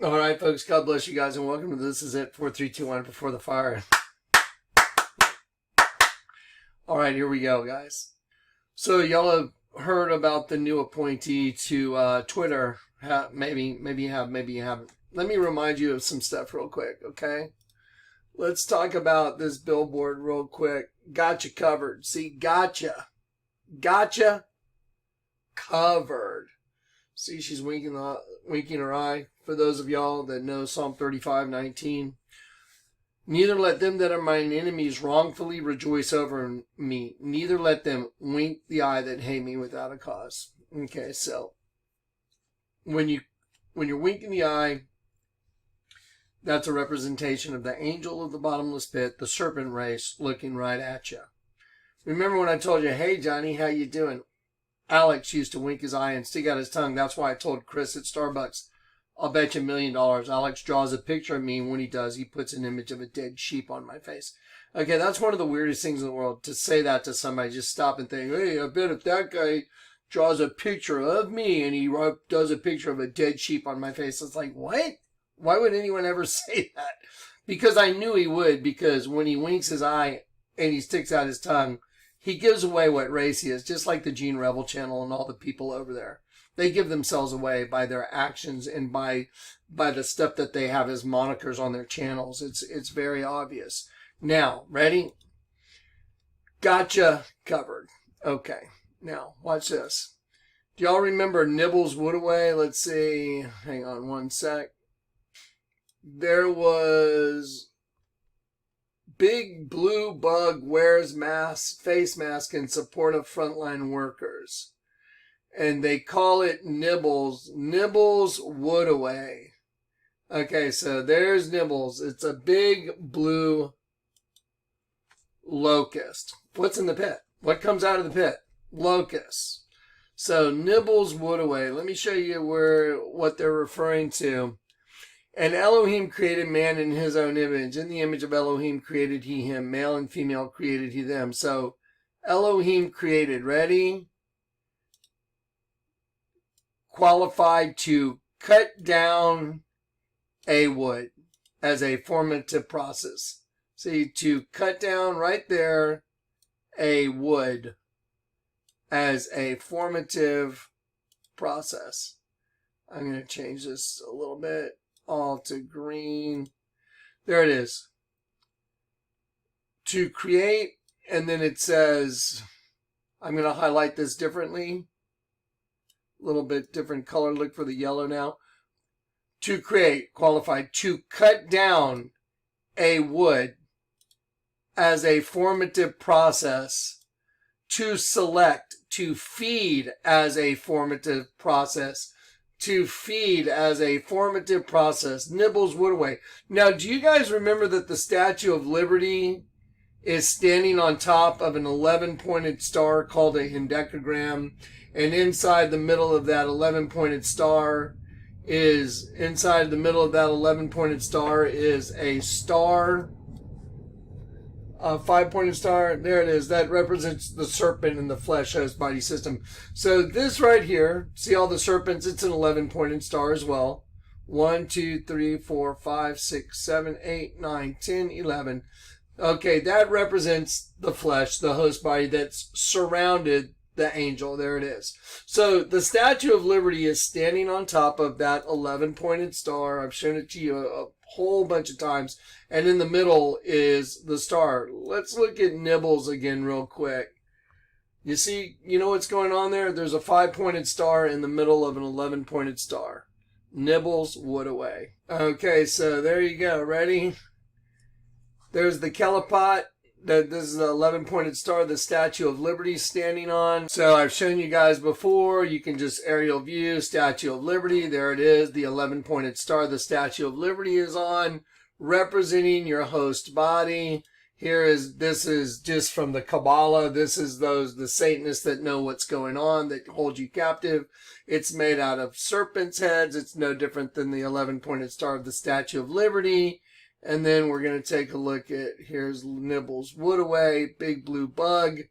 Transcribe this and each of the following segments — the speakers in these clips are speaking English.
All right, folks, God bless you guys, and welcome to This Is It, 4, 3, 2, 1, Before the Fire. All right, here we go, guys. So y'all have heard about the new appointee to Twitter. Maybe you have, maybe you haven't. Let me remind you of some stuff real quick, okay? Let's talk about this billboard real quick. Gotcha covered. See, gotcha. Gotcha covered. See, she's winking her eye. For those of y'all that know Psalm 35:19, neither let them that are mine enemies wrongfully rejoice over me. Neither let them wink the eye that hate me without a cause. Okay, so when you're winking the eye, that's a representation of the angel of the bottomless pit, the serpent race, looking right at you. Remember when I told you, hey, Johnny, how you doing? Alex used to wink his eye and stick out his tongue. That's why I told Chris at Starbucks, I'll bet you $1 million. Alex draws a picture of me, and when he does, he puts an image of a dead sheep on my face. Okay, that's one of the weirdest things in the world, to say that to somebody. Just stop and think, hey, I bet if that guy draws a picture of me and he does a picture of a dead sheep on my face, it's like, what? Why would anyone ever say that? Because I knew he would, because when he winks his eye and he sticks out his tongue, he gives away what race he is, just like the Gene Rebel channel and all the people over there. They give themselves away by their actions and by the stuff that they have as monikers on their channels. It's very obvious. Now, ready? Gotcha covered. Okay, now watch this. Do y'all remember Nibbles would away? Let's see. Hang on one sec. There was Big Blue Bug wears face mask in support of frontline workers. And they call it Nibbles. Nibbles would away. Okay, so there's Nibbles. It's a big blue locust. What's in the pit? What comes out of the pit? Locusts. So Nibbles would away. Let me show you what they're referring to. And Elohim created man in his own image. In the image of Elohim created he him. Male and female created he them. So Elohim created. Ready? Qualified to cut down a wood as a formative process. See, to cut down right there a wood as a formative process. I'm going to change this a little bit. All to green. There it is. To create, and then it says, I'm going to highlight this differently. A little bit different color. Look for the yellow now. To create, qualified. To cut down a wood as a formative process. To select, to feed as a formative process. To feed as a formative process. Nibbles would away. Now, do you guys remember that the Statue of Liberty is standing on top of an 11-pointed star called a hendecagram? And inside the middle of that 11-pointed star is a star, a 5-pointed star. There it is. That represents the serpent in the flesh host body system. So this right here, see all the serpents? It's an 11-pointed star as well. 1, 2, 3, 4, 5, 6, 7, 8, 9, 10, 11. Okay, that represents the flesh, the host body that's surrounded the angel. There it is. So the Statue of Liberty is standing on top of that 11-pointed star. I've shown it to you a whole bunch of times. And in the middle is the star. Let's look at Nibbles again real quick. You see, you know what's going on there? There's a 5-pointed star in the middle of an 11-pointed star. Nibbles would away. Okay, so there you go. Ready? There's the Kelipot. This is the 11-pointed star the Statue of Liberty is standing on. So I've shown you guys before. You can just aerial view Statue of Liberty. There it is, the 11-pointed star the Statue of Liberty is on, representing your host body. This is just from the Kabbalah. This is the Satanists that know what's going on, that hold you captive. It's made out of serpents' heads. It's no different than the 11-pointed star of the Statue of Liberty. And then we're going to take a look at, here's Nibbles would away, big blue bug,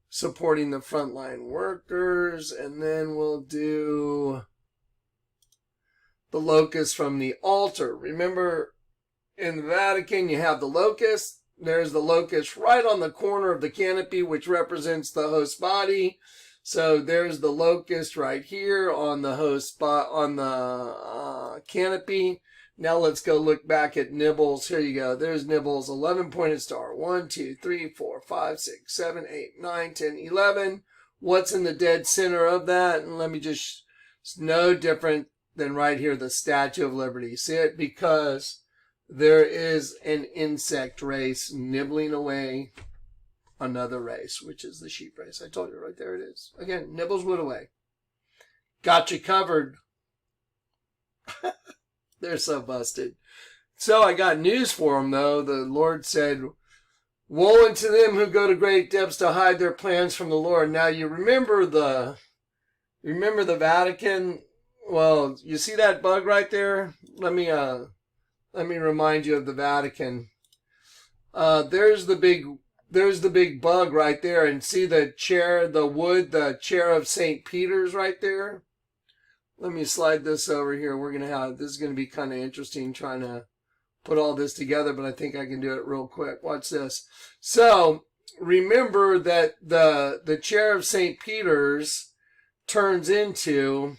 supporting the frontline workers. And then we'll do the locust from the altar. Remember, in the Vatican, you have the locust. There's the locust right on the corner of the canopy, which represents the host body. So there's the locust right here on the host spot on the canopy. Now let's go look back at Nibbles. Here you go. There's Nibbles, 11-pointed star. 1, 2, 3, 4, 5, 6, 7, 8, 9, 10, 11. What's in the dead center of that? And let me just, it's no different than right here, the Statue of Liberty. See it? Because there is an insect race nibbling away another race, which is the sheep race. I told you, right there it is. Again, Nibbles would away. Got you covered. They're so busted. So I got news for them, though. The Lord said, woe unto them who go to great depths to hide their plans from the Lord. Now you remember the Vatican? Well, you see that bug right there? Let me remind you of the Vatican. There's the big bug right there, and see the chair, the chair of St. Peter's right there? Let me slide this over here. This is going to be kind of interesting trying to put all this together, but I think I can do it real quick. Watch this. So, remember that the chair of St. Peter's turns into,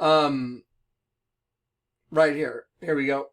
right here. Here we go.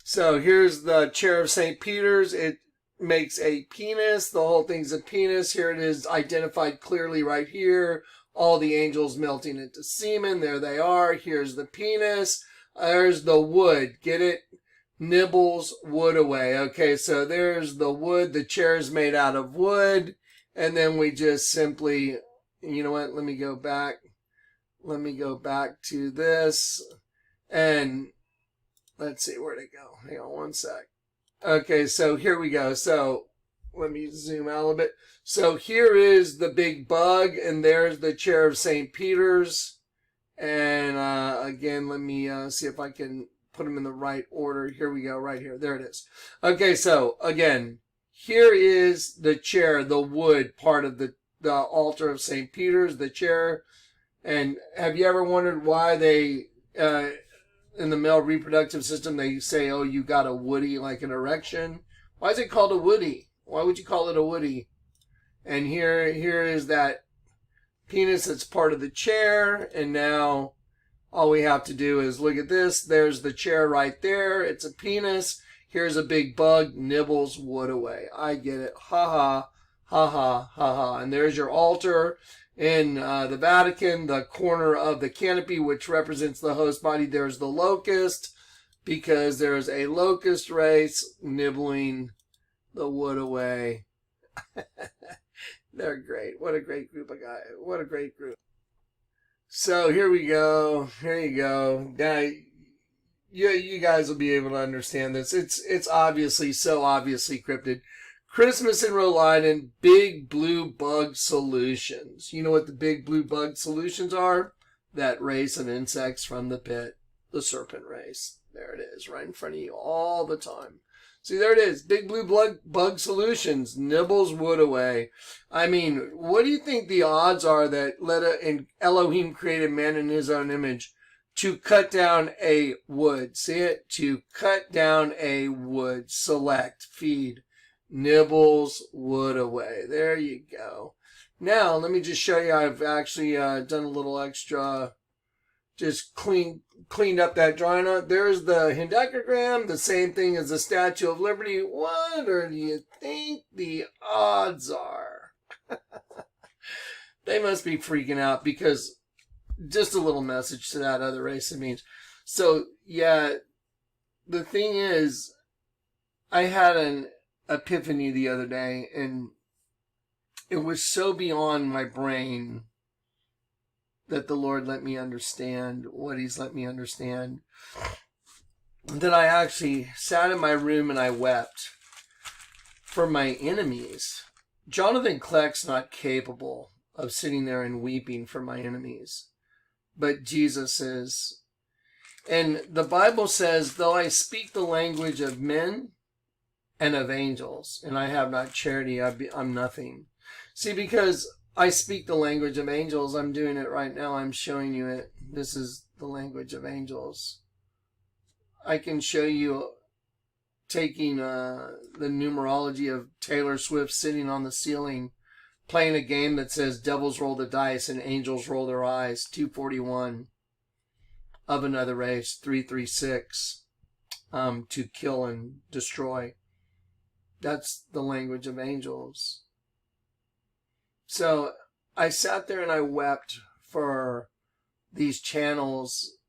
So here's the chair of St. Peter's. It makes a penis. The whole thing's a penis. Here it is identified clearly right here. All the angels melting into semen. There they are. Here's the penis. There's the wood. Get it? Nibbles wood away. Okay, so there's the wood. The chair is made out of wood. And then we just simply, you know what? Let me go back. Let me go back to this. And let's see, where'd it go? Hang on one sec. Okay, so here we go. So let me zoom out a little bit. So here is the big bug, and there's the chair of St. Peter's. And again, let me see if I can put them in the right order. Here we go, right here. There it is. Okay, so again, here is the chair, the wood part of the altar of St. Peter's, the chair. And have you ever wondered why they, in the male reproductive system, they say, oh, you got a woody, like an erection? Why is it called a woody? Why would you call it a woody? And here is that penis that's part of the chair. And now all we have to do is look at this. There's the chair right there. It's a penis. Here's a big bug. Nibbles wood away. I get it. Ha ha. Ha ha. Ha ha. And there's your altar in the Vatican, the corner of the canopy, which represents the host body. There's the locust, because there's a locust race nibbling the wood away. They're great. What a great group of guys. What a great group. So here we go. Here you go. Now, you guys will be able to understand this. It's obviously, so obviously cryptid. Christmas in Rhode Island, Big Blue Bug Solutions. You know what the Big Blue Bug Solutions are? That race of insects from the pit. The serpent race. There it is, right in front of you all the time. See, there it is. Big Blue Bug Solutions. Nibbles wood away. I mean, what do you think the odds are that Elohim created man in his own image to cut down a wood? See it? To cut down a wood. Select. Feed. Nibbles wood away. There you go. Now, let me just show you. I've actually done a little extra, just cleaned up that drawing. There's the hendecagram, the same thing as the Statue of Liberty. What do you think the odds are? They must be freaking out, because just a little message to that other race it means. So, yeah, the thing is, I had an epiphany the other day, and it was so beyond my brain that the Lord let me understand what He's let me understand, that I actually sat in my room and I wept for my enemies. Jonathan Kleck's not capable of sitting there and weeping for my enemies, but Jesus is. And the Bible says, though I speak the language of men and of angels, and I have not charity, I'm nothing. See, because I speak the language of angels. I'm doing it right now. I'm showing you it. This is the language of angels. I can show you taking the numerology of Taylor Swift sitting on the ceiling, playing a game that says devils roll the dice and angels roll their eyes. 241 of another race. 336 to kill and destroy. That's the language of angels. So I sat there and I wept for these channels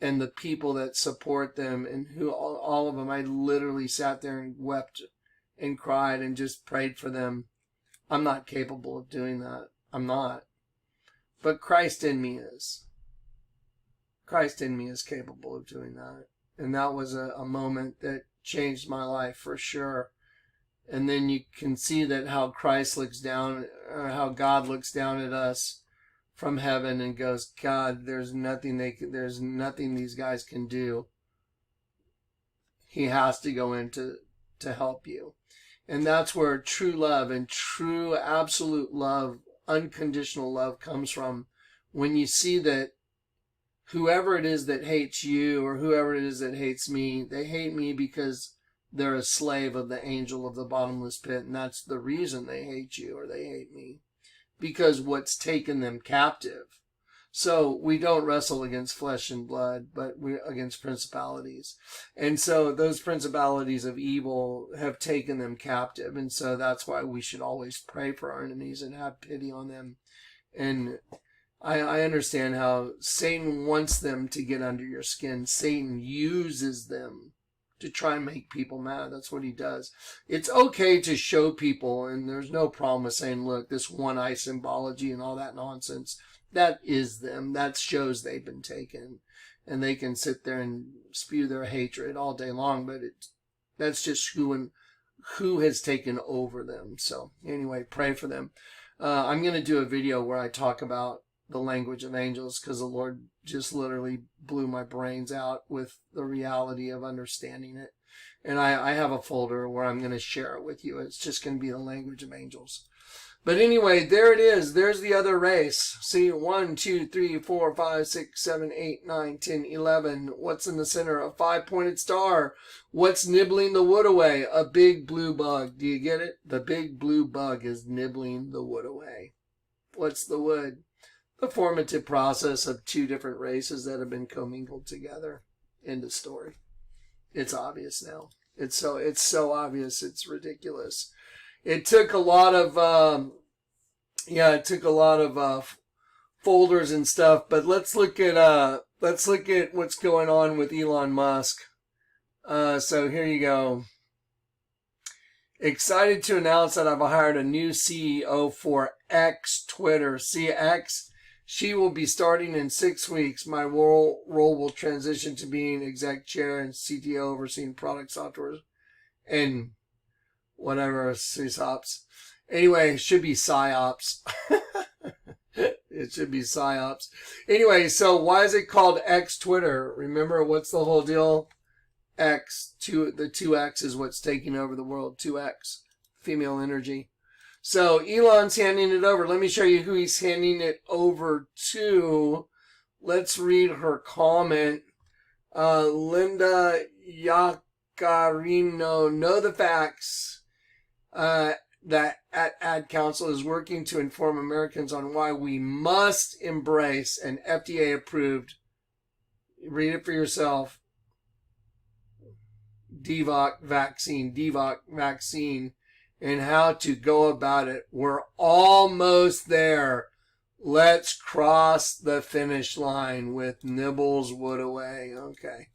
and the people that support them, and who all of them. I literally sat there and wept and cried and just prayed for them. I'm not capable of doing that. I'm not. But Christ in me is. Christ in me is capable of doing that. And that was a moment that changed my life for sure. And then you can see that how Christ looks down, or how God looks down at us from heaven and goes, God, there's nothing these guys can do. He has to go in to help you. And that's where true love and true absolute love, unconditional love comes from. When you see that whoever it is that hates you or whoever it is that hates me, they hate me because they're a slave of the angel of the bottomless pit, and that's the reason they hate you or they hate me, because what's taken them captive. So we don't wrestle against flesh and blood, but we against principalities. And so those principalities of evil have taken them captive, and so that's why we should always pray for our enemies and have pity on them. And I understand how Satan wants them to get under your skin. Satan uses them to try and make people mad. That's what he does. It's okay to show people, and there's no problem with saying, look, this one eye symbology and all that nonsense, that is them. That shows they've been taken. And they can sit there and spew their hatred all day long, but that's just who has taken over them. So anyway, pray for them. I'm going to do a video where I talk about the language of angels, because the Lord just literally blew my brains out with the reality of understanding it. And I have a folder where I'm going to share it with you. It's just going to be the language of angels. But anyway, there it is. There's the other race. See, 1, 2, 3, 4, 5, 6, 7, 8, 9, 10, 11. What's in the center? A 5-pointed star. What's nibbling the wood away? A big blue bug. Do you get it? The big blue bug is nibbling the wood away. What's the wood? The formative process of two different races that have been commingled together. End of story. It's obvious now. It's so obvious. It's ridiculous. It took a lot of folders and stuff. But let's look at what's going on with Elon Musk. So here you go. Excited to announce that I've hired a new CEO for X Twitter. See, X. She will be starting in 6 weeks. My role will transition to being exec chair and CTO, overseeing product software and whatever, SysOps. Anyway, it should be PsyOps. It should be PsyOps. Anyway, so why is it called X Twitter? Remember, what's the whole deal? The 2X is what's taking over the world. 2X, female energy. So Elon's handing it over. Let me show you who he's handing it over to. Let's read her comment. Linda Yacarino, know the facts. That Ad Council is working to inform Americans on why we must embrace an FDA-approved, read it for yourself, DVOC vaccine, and how to go about it. We're almost there. Let's cross the finish line with Nibbles wood away. Okay.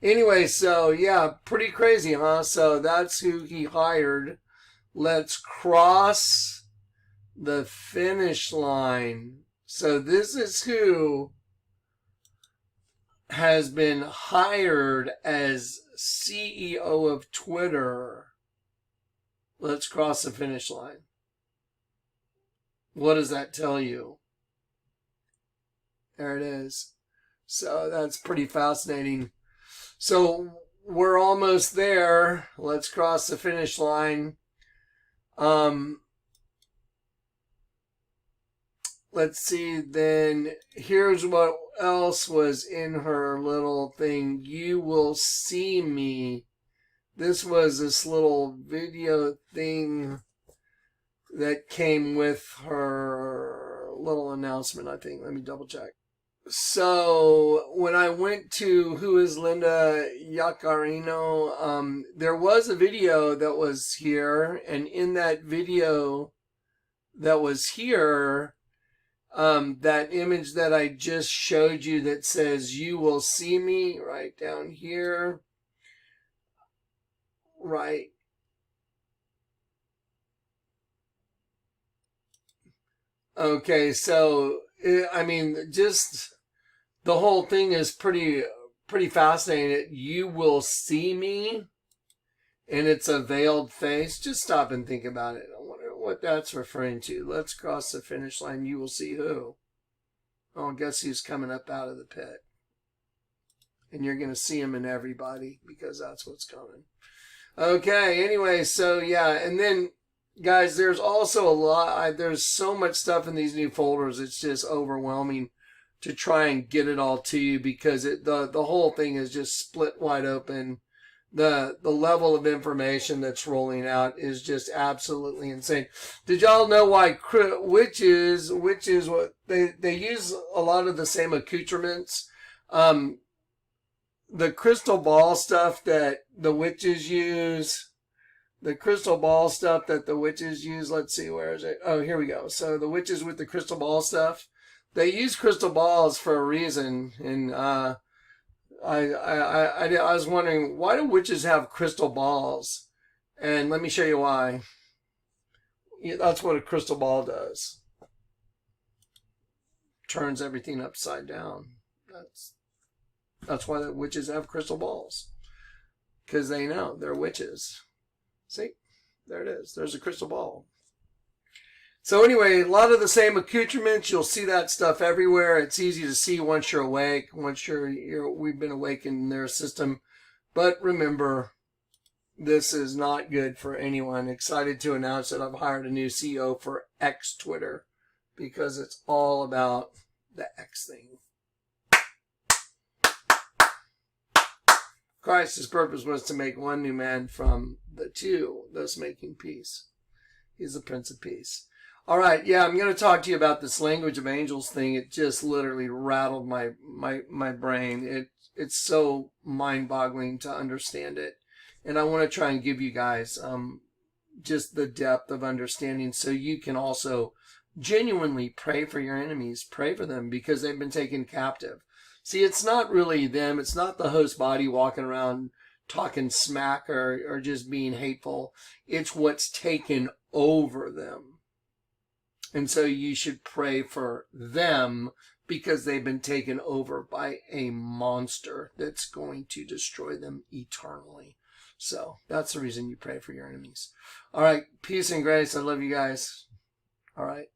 Anyway, so yeah, pretty crazy, huh? So that's who he hired. Let's cross the finish line. So this is who has been hired as CEO of Twitter. Let's cross the finish line. What does that tell you? There it is. So that's pretty fascinating. So we're almost there. Let's cross the finish line. let's see, then here's what else was in her little thing. You will see me. This was this little video thing that came with her little announcement, I think. Let me double check. So when I went to Who is Linda Yaccarino, there was a video that was here, and in that video that was here, that image that I just showed you that says you will see me right down here, right. Okay, so I mean, just the whole thing is pretty fascinating. You will see me, and it's a veiled face. Just stop and think about it. I wonder what that's referring to. Let's cross the finish line. You will see who. Oh, guess who's coming up out of the pit? And you're going to see him in everybody because that's what's coming. Okay, anyway, so yeah, and then, guys, there's also a lot, there's so much stuff in these new folders, it's just overwhelming to try and get it all to you because the whole thing is just split wide open. The level of information that's rolling out is just absolutely insane. Did y'all know why witches, what they use a lot of the same accoutrements? The crystal ball stuff that the witches use, let's see, where is it? Oh, here we go. So the witches with the crystal ball stuff, they use crystal balls for a reason. And I was wondering, why do witches have crystal balls? And let me show you why. That's what a crystal ball does. Turns everything upside down. That's why the witches have crystal balls. Because they know they're witches. See? There it is. There's a crystal ball. So anyway, a lot of the same accoutrements. You'll see that stuff everywhere. It's easy to see once you're awake. Once we've been awakened in their system. But remember, this is not good for anyone. Excited to announce that I've hired a new CEO for X Twitter. Because it's all about the X thing. Christ's purpose was to make one new man from the two, thus making peace. He's the Prince of Peace. All right, yeah, I'm going to talk to you about this language of angels thing. It just literally rattled my brain. It's so mind-boggling to understand it. And I want to try and give you guys just the depth of understanding so you can also genuinely pray for your enemies. Pray for them because they've been taken captive. See, it's not really them. It's not the host body walking around talking smack or just being hateful. It's what's taken over them. And so you should pray for them because they've been taken over by a monster that's going to destroy them eternally. So that's the reason you pray for your enemies. All right. Peace and grace. I love you guys. All right.